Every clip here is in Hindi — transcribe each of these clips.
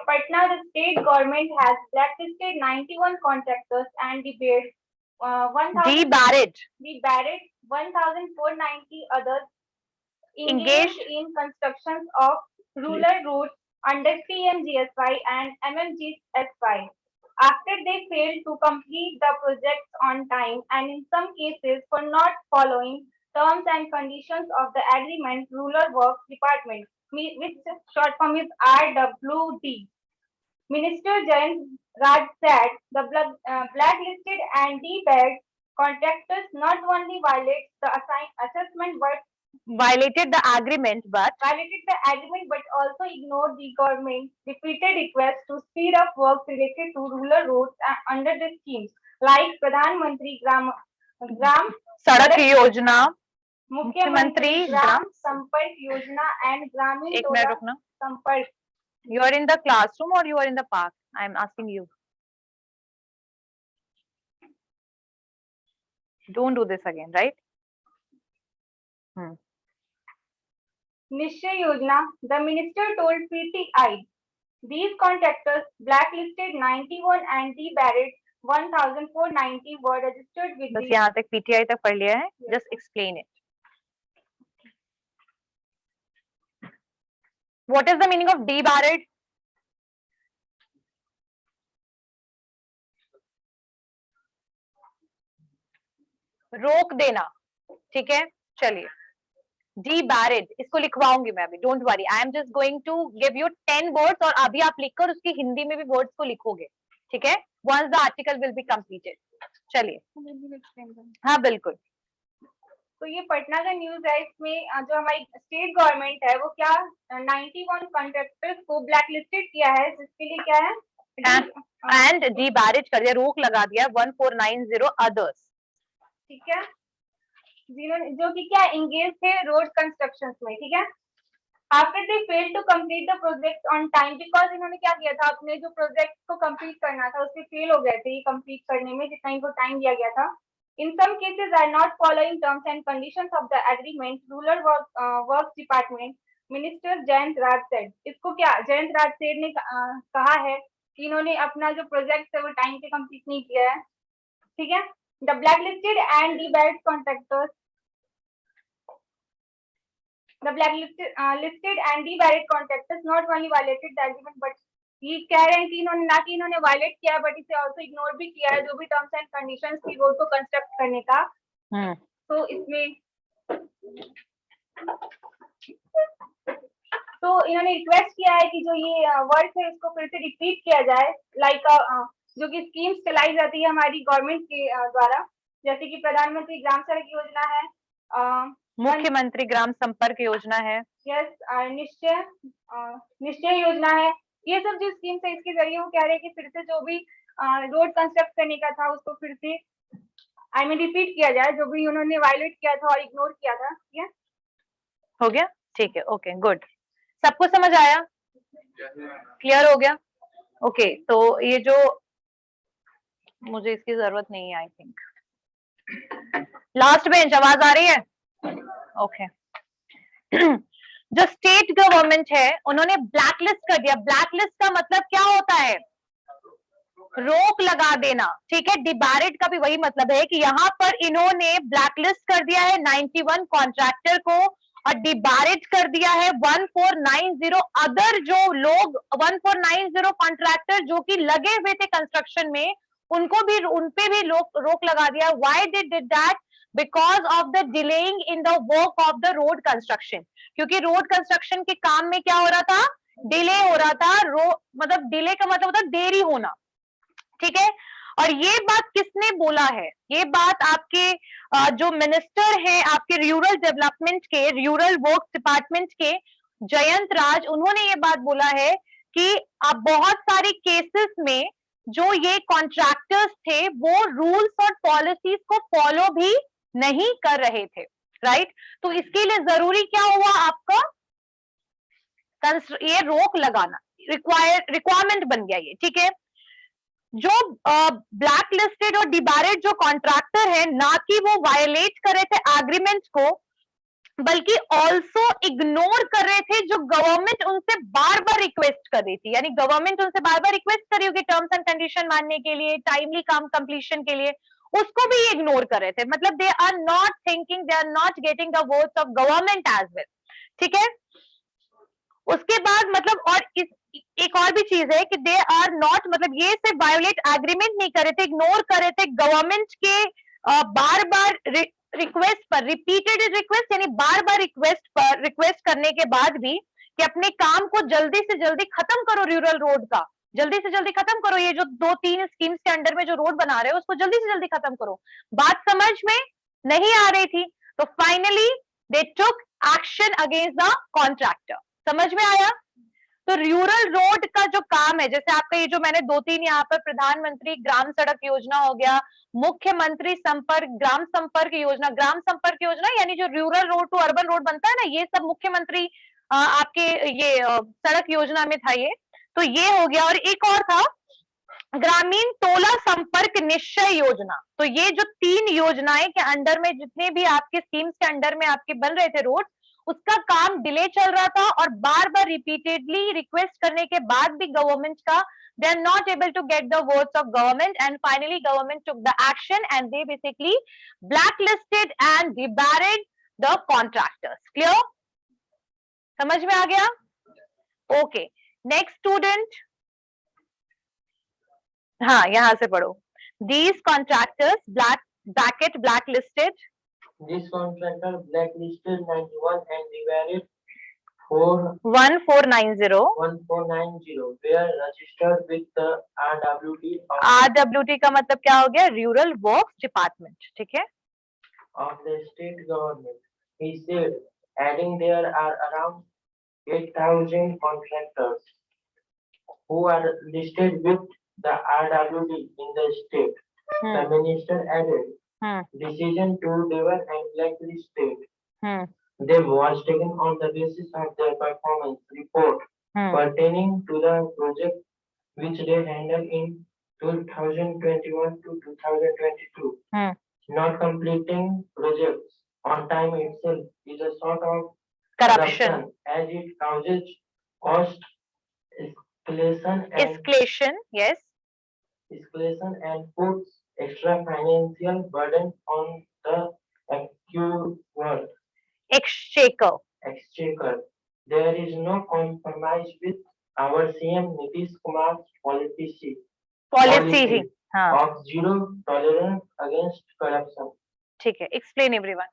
Patna, the state government has blacklisted 91 contractors and debarred 1,490 others engaged in constructions of rural routes under PMGSY and MMGSY after they failed to complete the projects on time and in some cases for not following terms and conditions of the agreement. Rural Works Department, which short form is RWD. Minister Jayant Raj said the blacklisted and debarred contractors not only violate the assessment but violated the agreement but also ignored the government's repeated requests to speed up work related to rural roads under the schemes like Pradhan Mantri Gram Sadak Yojana, Mukhyamantri Gram Sampark Yojana and Gramin Tola Sampark. You are in the classroom or you are in the park? I am asking you. Don't do this again, right? Nishay Yojana, the minister told PTI, these contractors blacklisted 91 and debarred 1,490 were registered with बस यहाँ तक PTI तक पढ़ लिया है. Just explain it. What is the meaning of debarred? रोक देना. ठीक है, चलिए. Debarred इसको लिखवाऊंगी मैं अभी. Don't worry. I am just going to give you 10 words और अभी आप लिखकर उसकी हिंदी में भी words को लिखोगे. ठीक है? Once the article will be completed. चलिए. हाँ बिल्कुल. तो ये पटना का न्यूज है. इसमें जो हमारी स्टेट गवर्नमेंट है वो क्या 91 कॉन्ट्रैक्टर्स को ब्लैकलिस्टेड किया है, जिसके लिए क्या है एंड डीबैरेज कर दिया, रोक लगा दिया 1490 अदर्स. ठीक है, जो कि क्या एंगेज थे रोड कंस्ट्रक्शंस में. ठीक है, after they fail to complete the project on time, because इन्होंने क्या किया था, अपने जो प्रोजेक्ट को कंप्लीट करना था उसमें फेल हो गए थे कंप्लीट करने में जितना इनको टाइम दिया गया था. In some cases are not following terms and conditions of the agreement. Rural Works Department Minister Jayant Raj said. इसको क्या जयंत राज सेठ ने कहा है कि इन्होंने अपना जो प्रोजेक्ट है वो टाइम पे कंप्लीट नहीं किया है. ठीक है, the blacklisted and debarred contractors, the blacklisted and debarred contractors not only violated the agreement but ये कह रहे हैं कि इन्होंने ना कि इन्होंने वायलेट किया बट इसे ऑल्सो इग्नोर भी किया है जो भी टर्म्स एंड कंडीशंस थी रोड को कंस्ट्रक्ट करने का. तो इसमें तो इन्होंने रिक्वेस्ट किया है कि जो ये वर्ड है इसको फिर से रिपीट किया जाए, लाइक जो कि स्कीम्स चलाई जाती है हमारी गवर्नमेंट के द्वारा, जैसे कि प्रधानमंत्री ग्राम सड़क योजना है, मुख्यमंत्री ग्राम संपर्क योजना है, यस, निश्चय योजना है. ये सब जो स्कीम्स है इसके जरिए वो कह रहे हैं कि फिर से जो भी रोड कंस्ट्रक्ट करने का था उसको फिर से रिपीट किया जाए जो भी उन्होंने वायलेट किया था और इग्नोर किया था. ठीक है, हो गया. ठीक है, ओके, गुड. सबको समझ आया? क्लियर हो गया? ओके, तो ये जो मुझे इसकी जरूरत नहीं है, आई थिंक. लास्ट बेंच आवाज आ रही है? ओके. जो स्टेट गवर्नमेंट है उन्होंने ब्लैकलिस्ट कर दिया. ब्लैकलिस्ट का मतलब क्या होता है? रोक लगा देना. ठीक है, डिबैरेड का भी वही मतलब है कि यहाँ पर इन्होंने ब्लैकलिस्ट कर दिया है 91 कॉन्ट्रैक्टर को और डिबैरेड कर दिया है 1490 अदर जो लोग 1490 कॉन्ट्रैक्टर जो कि लगे हुए थे कंस्ट्रक्शन में उनको भी उनपे भी रोक लगा दिया. Why they did that? Because of the delaying in the work of the road construction. क्योंकि रोड कंस्ट्रक्शन के काम में क्या हो रहा था? डिले हो रहा था. मतलब डिले का मतलब होता है देरी होना. ठीक है, और ये बात किसने बोला है? ये बात आपके जो मिनिस्टर हैं आपके रूरल डेवलपमेंट के, रूरल वर्क्स डिपार्टमेंट के जयंत राज, उन्होंने ये बात बोला है कि आप बहुत सारे केसेस में जो ये कॉन्ट्रैक्टर्स थे वो रूल्स और पॉलिसीज को फॉलो भी नहीं कर रहे थे. राइट, तो इसके लिए जरूरी क्या हुआ आपका? ये रोक लगाना रिक्वायरमेंट बन गया ये. ठीक है, जो ब्लैक लिस्टेड और डिबैरेड जो कॉन्ट्रैक्टर है ना कि वो वायलेट कर रहे थे एग्रीमेंट को, बल्कि ऑल्सो इग्नोर कर रहे थे जो गवर्नमेंट उनसे बार बार रिक्वेस्ट कर रही थी। यानी गवर्नमेंट उनसे बार बार रिक्वेस्ट कर रही होगी टर्म्स एंड कंडीशन मानने के लिए, टाइमली काम कंप्लीशन के लिए, उसको भी इग्नोर कर रहे थे। मतलब they are not thinking, they are not getting the words of government as well. ठीक है, उसके बाद मतलब और इस एक और भी चीज है कि दे आर नॉट, मतलब ये सिर्फ वायोलेट एग्रीमेंट नहीं कर रहे थे, इग्नोर कर रहे थे गवर्नमेंट के बार बार रिक्वेस्ट पर, रिपीटेड रिक्वेस्ट, यानी बार बार रिक्वेस्ट पर, रिक्वेस्ट करने के बाद भी कि अपने काम को जल्दी से जल्दी खत्म करो, रूरल रोड का जल्दी से जल्दी खत्म करो, ये जो 2-3 स्कीम्स के अंडर में जो रोड बना रहे हो उसको जल्दी से जल्दी खत्म करो। बात समझ में नहीं आ रही थी, तो finally they took action against the contractor. समझ में आया? तो रूरल रोड का जो काम है, जैसे आपका ये जो मैंने 2-3 यहाँ पर प्रधानमंत्री ग्राम सड़क योजना हो गया, मुख्यमंत्री संपर्क ग्राम संपर्क योजना, ग्राम संपर्क योजना यानी जो rural road to urban road बनता है ना, ये सब मुख्यमंत्री आपके ये सड़क योजना में था ये। तो ये हो गया, और एक और था ग्रामीण टोला संपर्क निश्चय योजना। तो ये जो 3 योजनाएं के अंडर में जितने भी आपके स्कीम्स के अंडर में आपके बन रहे थे रोड, उसका काम डिले चल रहा था, और बार बार रिपीटेडली रिक्वेस्ट करने के बाद भी गवर्नमेंट का they are not able to get the words of government, and finally government took the action and they basically blacklisted and debarred the contractors. Clear? समझ में आ गया? Okay, next student. हाँ, यहाँ से पढ़ो। These contractors blacklisted. This contractor blacklisted 91 and debarred 1490 were registered with the RWD RWD का मतलब क्या हो गया? Rural works department. ठीक है, of the state government. He said, adding there are around 8,000 contractors who are listed with the RWD in the state. The minister added, decision to debar and blacklisted them was taken on the basis of their performance report pertaining to the project which they handled in 2021 to 2022. Not completing projects on time itself is a sort of corruption as it causes cost escalation yes, and puts extra financial burden on the acquirer. Exchequer. There is no compromise with our CM Nitish Kumar's policy हाँ, of zero tolerance against corruption. ठीक है, explain everyone.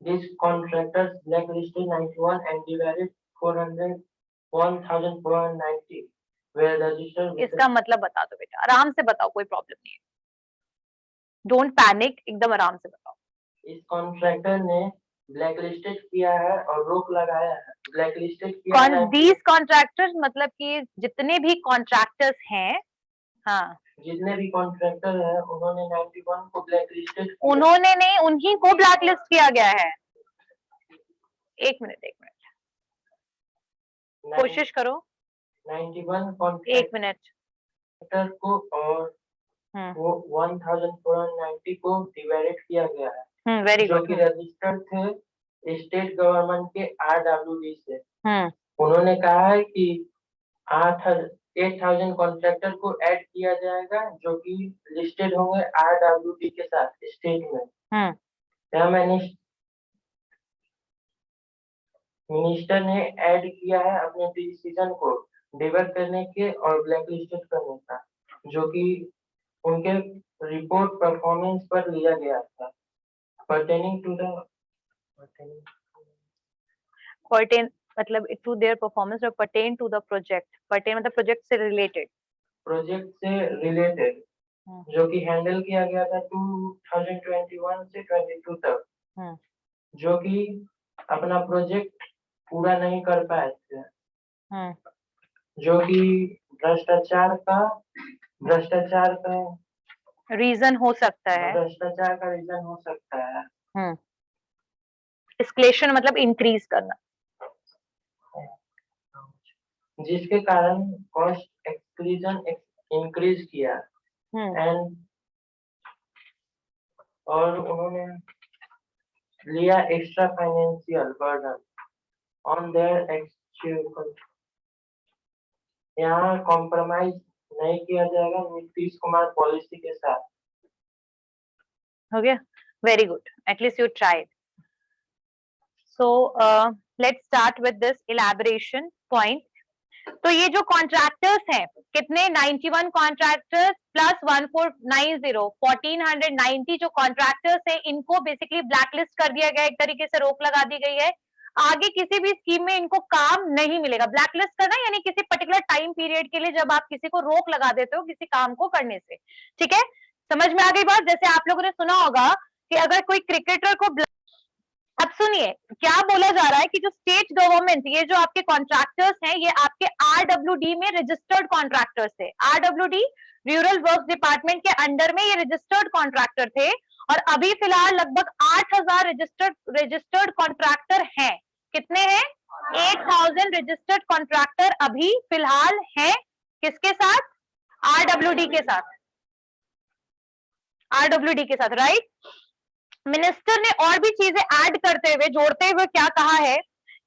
These contractors blacklisted 91 and debarred 1,490 were registered with इसका मतलब बता दो बेटा, आराम से बताओ, कोई प्रॉब्लम नहीं है, डोंट पैनिक, एकदम आराम से बताओ। इस कॉन्ट्रैक्टर ने ब्लैकलिस्टेड किया है और रोक लगाया है। ब्लैकलिस्टेड किया है these contractors मतलब कि जितने भी कॉन्ट्रैक्टर्स हैं, हाँ, जितने भी कॉन्ट्रैक्टर है उन्होंने 91 को ब्लैकलिस्टेड, उन्होंने नहीं, उन्हीं को ब्लैकलिस्ट किया गया है। एक मिनट कोशिश करो। 91 एक मिनट कॉन्ट्रैक्टर को और वो 1,490 को डिवाइड किया गया है, वेरी जो गुड, कि रजिस्टर्ड थे स्टेट गवर्नमेंट के RWD से। उन्होंने कहा है कि 8,000 कॉन्ट्रैक्टर को ऐड किया जाएगा जो कि लिस्टेड होंगे RWD के साथ स्टेट में। मिनिस्टर ने ऐड किया है अपने डिसीजन को डिवर करने के और ब्लैकलिस्टेड करने का, जो कि उनके रिपोर्ट परफॉर्मेंस पर लिया गया था। पर्टेनिंग टू द मतलब टू देयर परफॉर्मेंस और pertain to the project, pertain मतलब प्रोजेक्ट से रिलेटेड, जो कि हैंडल किया गया था 2021 से 22 तक, जो कि अपना प्रोजेक्ट पूरा नहीं कर पाए थे, जो कि भ्रष्टाचार का रीजन हो सकता है, भ्रष्टाचार का रीजन हो सकता है। एस्केलेशन मतलब इंक्रीज करना, जिसके कारण कॉस्ट एक्सक्लूजन इंक्रीज किया एंड और उन्होंने लिया extra financial burden on their actual. यहाँ कॉम्प्रोमाइज नहीं किया जाएगा नीतीश कुमार पॉलिसी के साथ। हो गया? Very good, at least you tried. So let's start with this elaboration point. तो ये जो कॉन्ट्रैक्टर्स हैं, कितने 91 कॉन्ट्रैक्टर्स प्लस 1490 1490 जो कॉन्ट्रैक्टर्स हैं, इनको बेसिकली ब्लैकलिस्ट कर दिया गया, एक तरीके से रोक लगा दी गई है। आगे किसी भी स्कीम में इनको काम नहीं मिलेगा। ब्लैकलिस्ट करना यानी किसी पर्टिकुलर टाइम पीरियड के लिए जब आप किसी को रोक लगा देते हो किसी काम को करने से, ठीक है? समझ में आ गई बात? जैसे आप लोगों ने सुना होगा कि अगर कोई क्रिकेटर को अब सुनिए क्या बोला जा रहा है कि जो स्टेट गवर्नमेंट, ये जो आपके कॉन्ट्रैक्टर्स हैं, ये आपके आरडब्ल्यूडी में रजिस्टर्ड कॉन्ट्रैक्टर्स थे। आरडब्ल्यूडी रूरल वर्क डिपार्टमेंट के अंडर में ये रजिस्टर्ड कॉन्ट्रैक्टर थे और अभी फिलहाल लगभग 8000 रजिस्टर्ड कॉन्ट्रैक्टर हैं। कितने हैं? 8000 रजिस्टर्ड कॉन्ट्रैक्टर अभी फिलहाल हैं। किसके साथ? आरडब्ल्यूडी के साथ। आरडब्ल्यूडी के साथ, राइट? मिनिस्टर ने और भी चीजें ऐड करते हुए, जोड़ते हुए क्या कहा है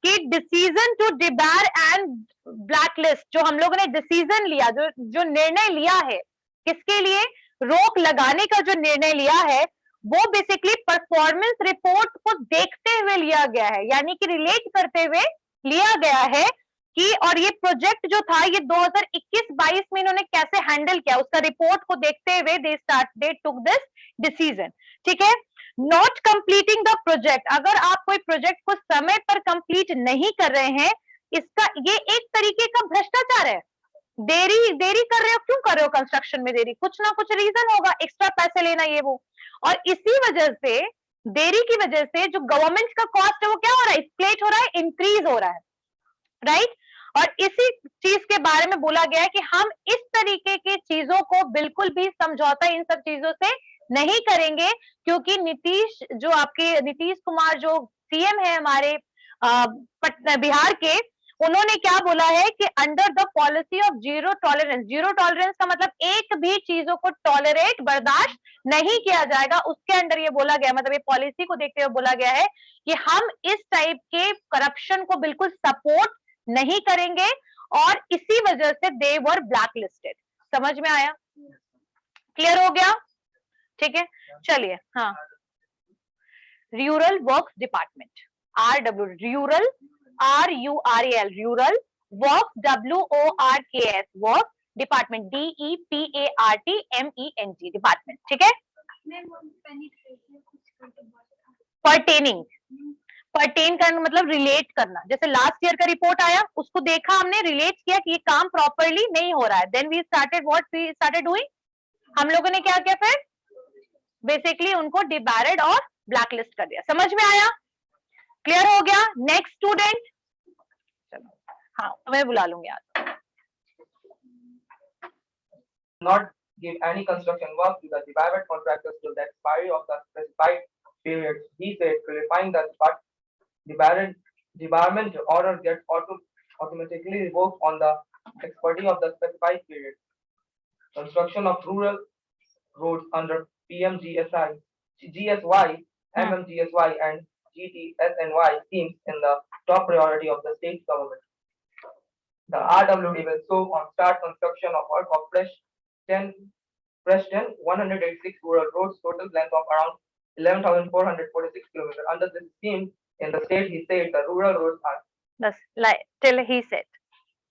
कि decision to debar and blacklist, जो हम लोगों ने डिसीजन लिया, जो निर्णय लिया है, किसके लिए? रोक लगाने का जो निर्णय लिया है वो बेसिकली परफॉर्मेंस रिपोर्ट को देखते हुए लिया गया है, यानी कि रिलेट करते हुए लिया गया है कि और ये प्रोजेक्ट जो था ये 2021-22 में इन्होंने कैसे हैंडल किया, उसका रिपोर्ट को देखते हुए दे टुक दिस डिसीजन, ठीक है? नॉट कंप्लीटिंग द प्रोजेक्ट, अगर आप कोई प्रोजेक्ट को समय पर कंप्लीट नहीं कर रहे हैं, इसका ये एक तरीके का भ्रष्टाचार है। देरी कर रहे हो, क्यों कर रहे हो कंस्ट्रक्शन में देरी? कुछ ना कुछ रीजन होगा, एक्स्ट्रा पैसे लेना ये वो, और इसी वजह से, देरी की वजह से जो गवर्नमेंट का कॉस्ट है वो क्या हो रहा है? इंफ्लेट हो रहा है, इंक्रीज हो रहा है, राइट? और इसी चीज के बारे में बोला गया है कि हम इस तरीके की चीजों को बिल्कुल भी समझौता इन सब चीजों से नहीं करेंगे, क्योंकि नीतीश कुमार जो सीएम है हमारे बिहार के, उन्होंने क्या बोला है कि under the policy of zero tolerance का मतलब एक भी चीजों को टॉलरेट, बर्दाश्त नहीं किया जाएगा, उसके अंडर ये बोला गया, मतलब ये पॉलिसी को देखते हुए बोला गया है कि हम इस टाइप के करप्शन को बिल्कुल सपोर्ट नहीं करेंगे, और इसी वजह से दे वर ब्लैकलिस्टेड। समझ में आया? क्लियर हो गया? ठीक है, चलिए। हाँ, rural works department, RW, rural RURAL, rural work WORKS, work department DEPARTMENT department, ठीक है? पर्टेनिंग, पर्टेन करना मतलब रिलेट करना। जैसे लास्ट ईयर का रिपोर्ट आया, उसको देखा हमने, रिलेट किया कि ये काम प्रॉपरली नहीं हो रहा है, देन वी स्टार्टेड डूइंग, हम लोगों ने क्या किया फिर? बेसिकली उनको डिबैरेड और ब्लैकलिस्ट कर दिया। समझ में आया? क्लियर हो गया? नेक्स्ट स्टूडेंट, चलो। हाँ, मैं बुला लूंगी आज। Not give any construction work to the debarred contractors till the expiry of the specified periods. He said, clarifying that debarment order gets automatically revoked on the expiry of the specified period. Construction of rural roads under PMGSY, GSY, MMGSY, and GTSNY schemes in the top priority of the state government. The RWD will so on start construction of work of fresh 186 rural roads, total length of around 11,446 kilometers. Under this scheme in the state, he said the rural roads are. That's like till he said.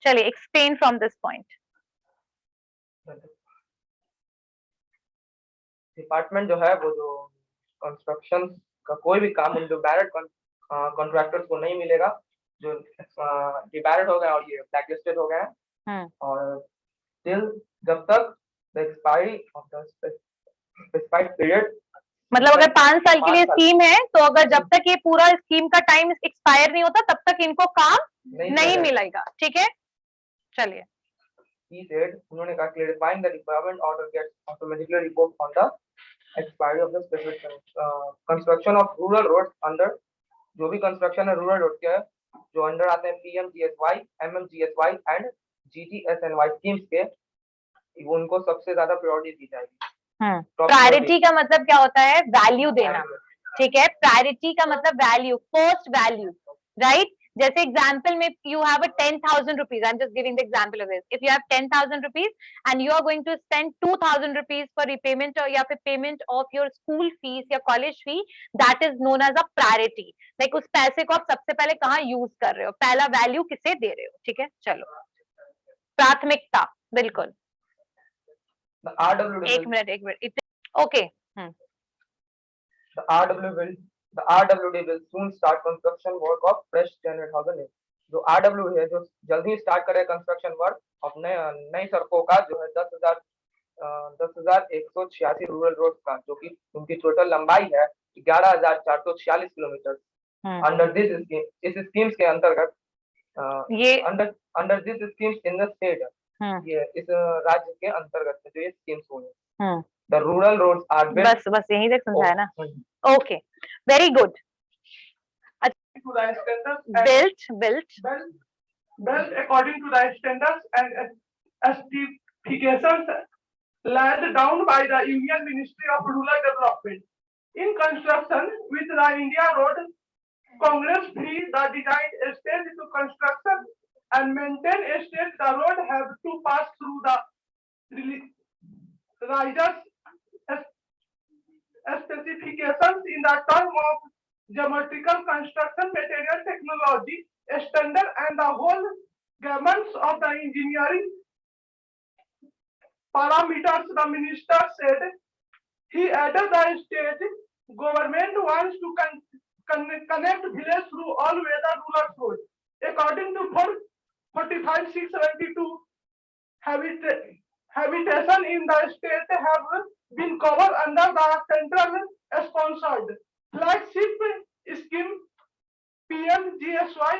चलिए, explain from this point. Department जो है वो जो कंस्ट्रक्शन का कोई भी काम जो बैरेड कॉन्ट्रैक्टर्स को नहीं मिलेगा, जो डिबैरेड हो गए और ये ब्लैकलिस्टेड हो गए हैं, और टिल जब तक the expiry of the specified period, मतलब अगर 5 साल के लिए स्कीम है, तो अगर जब तक ये पूरा स्कीम का टाइम एक्सपायर नहीं होता तब तक इनको काम नहीं मिलेगा, ठीक है? चलिए। He said, उन्होंने कहा, clarifying the debarment order gets automatically revoked on the expiry of the specific construction of rural roads under, जो भी कंस्ट्रक्शन है रूरल रोड के जो अंडर आते हैं PMGSY, MMGSY and GTSNY schemes के, उनको सबसे ज्यादा प्रायोरिटी दी जाएगी। प्रायोरिटी का मतलब क्या होता है? वैल्यू देना, ठीक है। प्रायोरिटी का मतलब वैल्यू, फर्स्ट वैल्यू, राइट। जैसे एग्जाम्पल में you have 10,000 rupees, I am just giving the example of this. If you have 10,000 rupees and you are going to spend 2,000 rupees for repayment या फिर payment of your school fees या college fee, that is known as a priority. Like उस पैसे को आप सबसे पहले कहाँ यूज कर रहे हो, पहला वैल्यू किसे दे रहे हो, ठीक है। चलो, प्राथमिकता, बिल्कुल। The RW एक minute okay. the RWD will soon start construction work of fresh 10,000 lanes. जो RW है, जो जल्द ही स्टार्ट करे कंस्ट्रक्शन वर्क ऑफ नई सड़कों का, जो है 10,186 रूरल रोड का, जो कि उनकी टोटल लंबाई है 11,446 किलोमीटर। अंडर दिस स्कीम, इस स्कीम्स के अंतर्गत ये under this schemes in the state, ये इस राज्य के अंतर्गत जो ये स्कीम्स होंगे, द रूरल रोड्स आर बस यही तक समझाया ना। Okay, very good. to the standards built according to the standards and specifications laid down by the Union Ministry of Rural Development. In construction with the India Road Congress free the design stage to construction and maintain stage, the road have to pass through the riders specifications in the term of geometrical construction material technology standard and the whole gamut of the engineering parameters. The minister said he added the state government wants to connect village through all weather rural roads. According to 45,672 habitation in the state have been covered under the central sponsored flagship scheme PMGSY,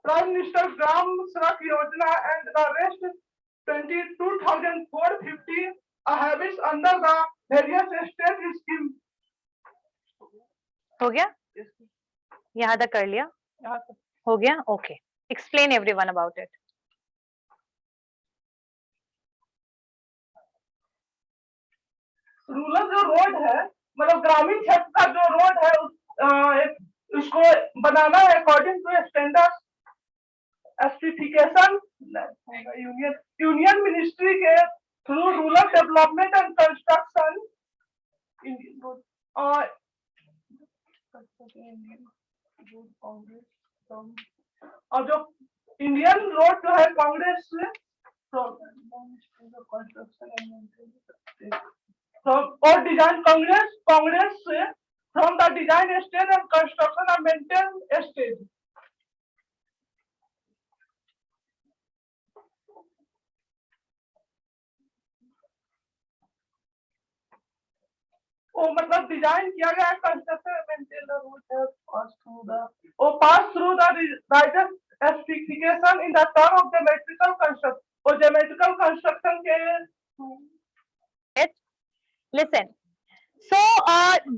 Prime Minister Gram Sadak Yojana, and the rest 22,450 habits under the various state scheme. हो गया? यहाँ तक कर लिया? हो गया? Okay, explain everyone about it. Rural जो रोड है, मतलब ग्रामीण क्षेत्र का जो रोड है, उसको बनाना है according to standard specification union ministry के through rural development and construction और जो इंडियन रोड जो है कांग्रेस से और डिजाइन कांग्रेस से from the design stage and construction and maintenance stage. वो मतलब डिजाइन किया गया है, कंस्ट्रक्शन मेंटेन द रोड है, pass through the right specification in the term of geometrical construction, और geometrical construction के लिसन। सो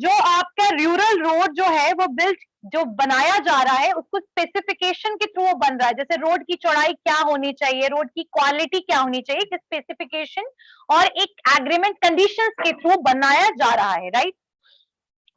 जो आपका रूरल रोड जो है वो जो बनाया जा रहा है उसको स्पेसिफिकेशन के थ्रू बन रहा है। जैसे रोड की चौड़ाई क्या होनी चाहिए, रोड की क्वालिटी क्या होनी चाहिए, कि स्पेसिफिकेशन और एक एग्रीमेंट कंडीशंस के थ्रू बनाया जा रहा है, राइट।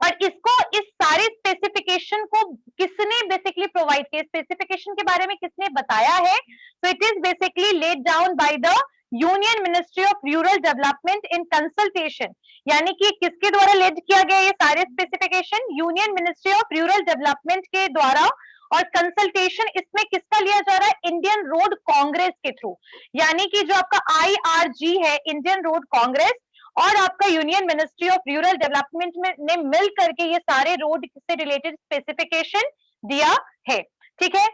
और इसको इस सारे स्पेसिफिकेशन को किसने बेसिकली प्रोवाइड किया, स्पेसिफिकेशन के बारे में किसने बताया है? So it is basically laid down by the union ministry of rural development in consultation, यानी कि किसके द्वारा लेड किया गया ये सारे specification? Union ministry of rural development के द्वारा। और कंसल्टेशन इसमें किसका लिया जा रहा है? इंडियन रोड कांग्रेस के थ्रू, यानी कि जो आपका IRG है, इंडियन रोड कांग्रेस, और आपका union ministry of rural development ने मिल करके ये सारे रोड से रिलेटेड स्पेसिफिकेशन दिया है, ठीक है।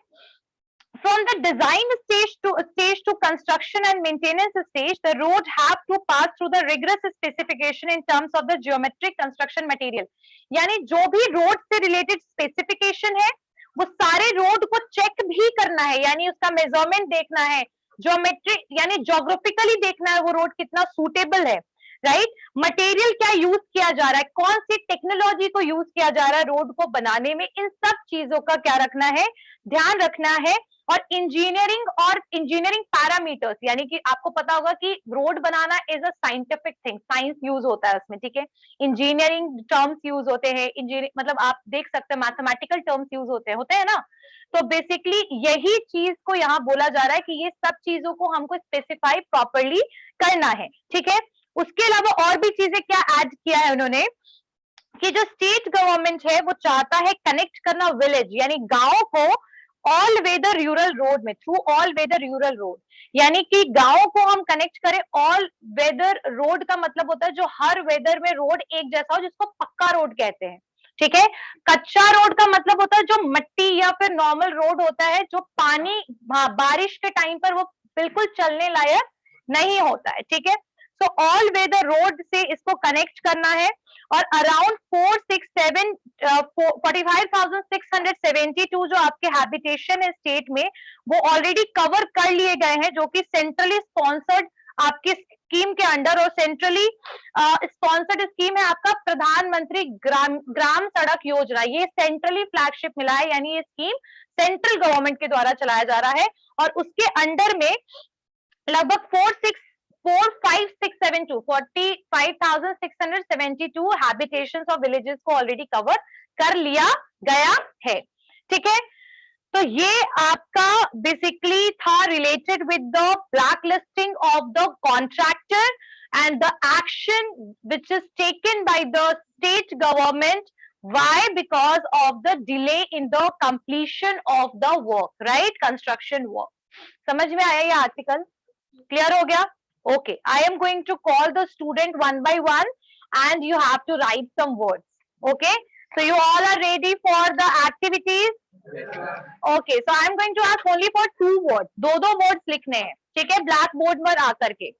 From the design stage to construction and maintenance stage, the road have to pass through the rigorous specification in terms of the geometric construction material. यानी जो भी रोड से रिलेटेड स्पेसिफिकेशन है वो सारे रोड को चेक भी करना है, यानी उसका मेजरमेंट देखना है, ज्योमेट्रिक यानी ज्योग्राफिकली देखना है वो रोड कितना सूटेबल है, राइट। मटेरियल क्या यूज किया जा रहा है, कौन सी टेक्नोलॉजी को यूज किया जा रहा है रोड को बनाने में, इन सब चीजों का क्या रखना है, ध्यान रखना है। और इंजीनियरिंग पैरामीटर्स, यानी कि आपको पता होगा कि road banana is a scientific thing, science use होता है उसमें, ठीक है। इंजीनियरिंग टर्म्स यूज होते हैं, इंजीनियरिंग मतलब आप देख सकते हैं मैथमेटिकल टर्म्स यूज होते हैं ना। तो बेसिकली यही चीज को यहाँ बोला जा रहा है कि ये सब चीजों को हमको स्पेसिफाई प्रॉपरली करना है, ठीक है। उसके अलावा और भी चीजें क्या ऐड किया है उन्होंने कि जो स्टेट गवर्नमेंट है वो चाहता है कनेक्ट करना विलेज यानी गांव को ऑल वेदर रूरल रोड में, through all weather rural road, यानी कि गांव को हम कनेक्ट करें। ऑल वेदर रोड का मतलब होता है जो हर वेदर में रोड एक जैसा हो, जिसको पक्का रोड कहते हैं, ठीक है। कच्चा रोड का मतलब होता है जो मिट्टी या फिर नॉर्मल रोड होता है जो पानी बारिश के टाइम पर वो बिल्कुल चलने लायक नहीं होता है, ठीक है। सो ऑल वेदर रोड से इसको कनेक्ट करना है और अराउंड 45,672 जो आपके हैबिटेशन है स्टेट में वो ऑलरेडी कवर कर लिए गए हैं, जो कि सेंट्रली स्पॉन्सर्ड आपकी स्कीम के अंडर, और सेंट्रली स्पॉन्सर्ड स्कीम है आपका प्रधानमंत्री ग्राम सड़क योजना। ये सेंट्रली फ्लैगशिप मिला है, यानी ये स्कीम सेंट्रल गवर्नमेंट के द्वारा चलाया जा रहा है और उसके अंडर में लगभग 45,672 हैबिटेशंस और विलेजेस को ऑलरेडी कवर कर लिया गया है, ठीक है। तो ये आपका बेसिकली था related with the black listing of the contractor and the action which is taken by the state government. Why? Because of the delay in the completion of the work, right? Construction work. समझ में आया ये आर्टिकल? क्लियर हो गया? Okay, I am going to call the student one by one and you have to write some words. Okay, so you all are ready for the activities? Okay, so I am going to ask only for 2 words. दो words लिखने हैं, ठीक है, ब्लैक बोर्ड पर आकर के।